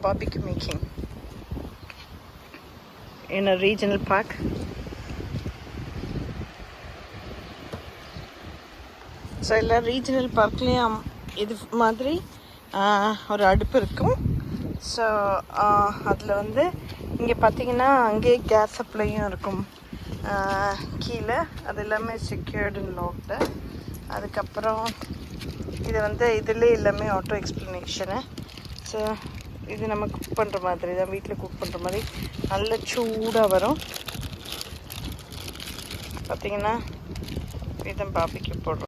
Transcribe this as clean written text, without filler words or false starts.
barbecue making in a regional park. So எல்லா regional பார்க்லேயும் இது மாதிரி ஒரு அடுப்பு இருக்கும். ஸோ அதில் வந்து இங்கே பார்த்தீங்கன்னா அங்கேயே கேஸ் சப்ளையும் இருக்கும் கீழே. அது எல்லாமே செக்யூர்டு அண்ட் லாக்டு. அதுக்கப்புறம் இது வந்து இதில் எல்லாமே ஆட்டோ எக்ஸ்ப்ளனேஷனு. ஸோ இது நம்ம குக் பண்ணுற மாதிரி தான், வீட்டில் குக் பண்ணுற மாதிரி நல்ல சூடாக வரும். பார்த்திங்கன்னா இதான் பாபிக்கு போடுறோம்.